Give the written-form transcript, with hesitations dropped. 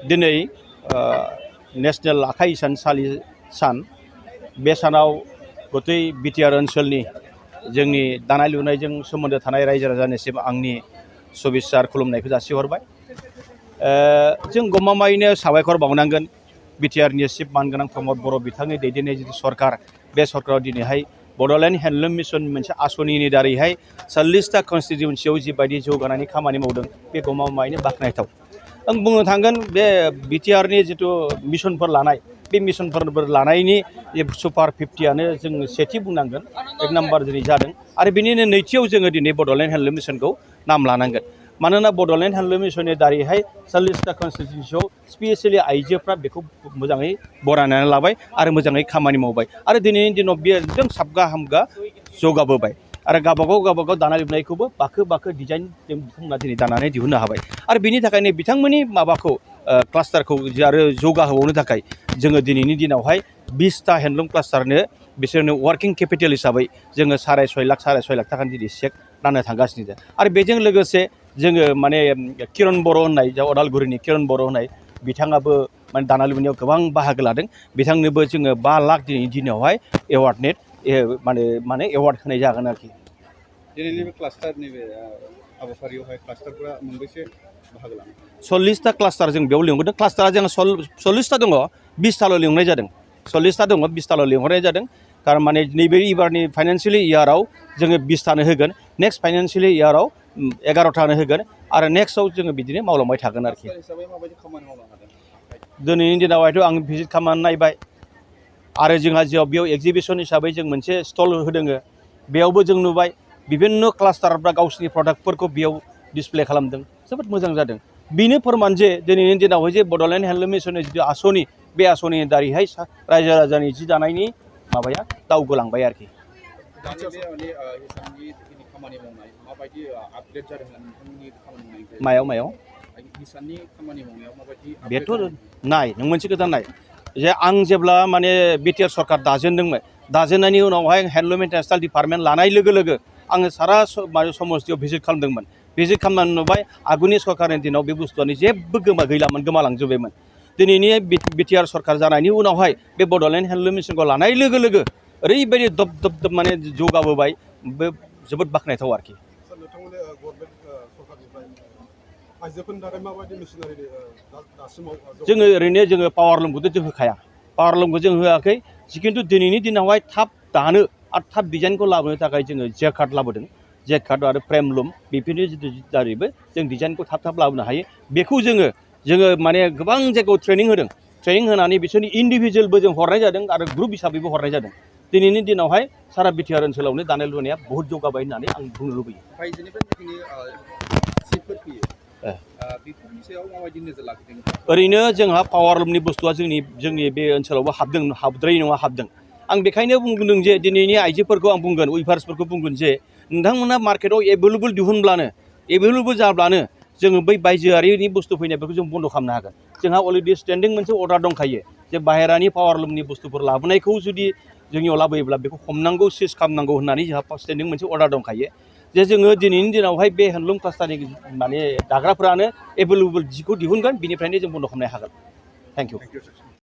दिनै नेशनेल आखाइ हिसानसालि सान बे सानाव गतै बिटिआर ओनसोलनि जोंनि दानाय लुनायजों सोमोन्दो थानाय रायजो राजानिसिम आंनि शुभेच्छा खुलुमनायखौ जासिहरबाय। जों गमामायैनो साबायखर बावनांगोन बिटिआरनि चिफ मानगोनां प्रमद बर' बिथांनि दैदेननाय जिथु सरकार बे सरकाराव दिनैहाय बड'लेण्ड हेन्डलुम मिशन मोनसे आसनिनि दारैहाय 40टा कन्स्टिटिउन्सियाव जिबायदि जौगानायनि खामानि मावदों बे गमामायैनो बाख्नायथाव। आं बुंनो थांगोन बे बिटिआरनि जिथु मिशनफोर लानाय बे मिशनफोर लानायनि सुपार 50आनो जों सेथि बुंनांगोन एक नाम्बार दिनै जादों आरो बिनिनो नैथियाव जोङो दिनै बड'लेण्ड हेन्डलुम मिशनखौ नाम लानांगोन। मानोना बड'लेण्ड हेन्डलुम मिशननि दारैहाय 40टा कन्स्टिटिउन्सियाव स्पेसियेलि आइजोफ्रा बेखौ मोजाङै बरायनानै लाबाय आरो मोजाङै खामानि मावबाय आरो दिनैनि दिनाव बेयो एकदम साबगा हामगा जौगाबोबाय आरो गावबागाव दानाय लुनायखौबो बाखो डिजाइन जों बिथांमोना दिनै दानानै दिहुननो हाबाय आरो बिनि थाखायनो बिथांमोननि माबाखौ क्लास्टारखौ आरो जौगाहोबावनो थाखाय जोङो दिनैनि दिनावहाय 20टा हेन्डलुम क्लास्टारनो बिसोरनो वार्किं केपिटेल हिसाबै जोङो 6.5 लाख थाखानि दिनै चेक राननो थांगासिनो दं आरो बेजों लोगोसे जोङो माने किरण बर' होननाय जा अदालगुरिनि किरण बर' होननाय बिथाङाबो माने दानाय लुनायाव गोबां बाहागो लादों बिथांनोबो जोङो 5 लाख दिनैनि दिनावहाय माने एवार्ड होनाय जागोन आरोखि। दिनैनि बे क्लास्टारनि बे हाबाफारियावहाय क्लास्टारफोरा मोनबेसे बाहागो लादों? 40टा क्लास्टार जों बेयाव लिंहरदों। क्लास्टारा जों 40टा दङ, 20टाल' लिंहरनाय जादों। 40टा दङ, 20टाल' लिंहरनाय जादों। थारमाने नैबे इबारनि फाइनान्सियेलि इयाराव जोङो 20टानो होगोन, नेक्स्ट फाइनान्सियेलि इयाराव 11टानो होगोन आरो नेक्स्टआव जोङो बिदिनो मावलांबाय थागोन आरोखि। दिनैनि दिनावहायथ' आं भिजिट खालामनानै नायबाय आरो जोंहा बेयाव एगजिबिसन हिसाबै जों मोनसे स्टल होदों बेयावबो जों नुबाय बिभिन्न क्लास्टारफ्रा गावसिनि प्रडाक्टफोरखौ बेयाव डिसप्ले खालामदों जोबोद मोजां जादों। बेनो फोरमान जे दिनैनि दिनावहाय जे बड'लेण्ड हेन्डलुम मिशननि जिथु आसनि बे आसनिनि दारैहाय रायजो राजानि जि दानायनि माबाया दावगोलांबाय आरोखि। मायाव बेथ' नाय नों मोनसे खोथा नाय जे आं जेब्ला माने बिटिआर सरकार दाजेननायनि उनावहाय हेन्डलुम इन्टारनेशनेल डिपार्टमेन्ट लानाय लोगो लोगो आङो सारा समस्तियाव भिजिट खालामदोंमोन। भिजिट खालामनानै नुबाय आगुनि सरकारनि दिनाव बे बुस्थुआनो जेबो गैलामोन, गोमालांजोब्बायमोन। दिनैनि बिटिआर सरकार जानायनि उनावहाय बे बड'लेण्ड हेन्डलुम मिशनखौ लानाय लोगो लोगो ओरैबायदि दब माने जौगाबोबाय बे जोबोद बाख्नायथाव आरोखि। जोङो ओरैनो जोङो पावार लुमखौथ' जों होखाया, पावार लुमखौ जों होआखै। खिन्थु दिनैनि दिनावहाय थाब दानो आरो थाब डिजाइनखौ लाबोनो थाखाय जोङो जेकार्ड लाबोदों। जेकार्ड आरो फ्रेम लुम बेफोरनि जिथु दारैबो जों डिजाइनखौ थाब लाबोनो हायो। बेखौ जोङो माने गोबां जायगायाव ट्रेनिं होदों। ट्रेनिं होनानै बिसोरनि इन्डिभिजुवेलबो जों हरनाय जादों आरो ग्रुप हिसाबैबो हरनाय जादों। दिनैनि दिनावहाय सारा बिटिआर ओनसोलावनो दानाय लुनाया बहुत जौगाबाय होननानै आं बुंनो लुबैयो। ओरैनो जोंहा पावार लुमनि बुस्थुआ जोंनि बे ओनसोलावबो हाबद्राय नङा हाबदों। आं बेखायनो बुंदों जे दिनैनि आइजोफोरखौ आं बुंगोन, उइभार्सफोरखौ बुंगोन जे नोंथांमोना मार्केटआव एभेलेबल जाब्लानो जोङो बै बायजोआरिनि बुस्थु फैनायफोरखौ जों बन्द' खालामनो हागोन। जोंहा अलरेडि स्टेन्डिं मोनसे अर्डार दंखायो जे बाहेरानि पावार लुमनि बुस्थुफोर लाबोनायखौ जुदि जोंनियाव लाबोयोब्ला बेखौ हमनांगौ, सिज खालामनांगौ होननानै जोंहा स्टेन्डिं मोनसे अर्डार दंखायो जे जोङो दिनैनि दिनावहाय बे हेन्डलुम क्लास्टारनि माने दाग्राफोरानो एभेलेबल जिखौ दिहुनगोन बिनिफ्रायनो जों बन्द' खालामनो हागोन। Thank you.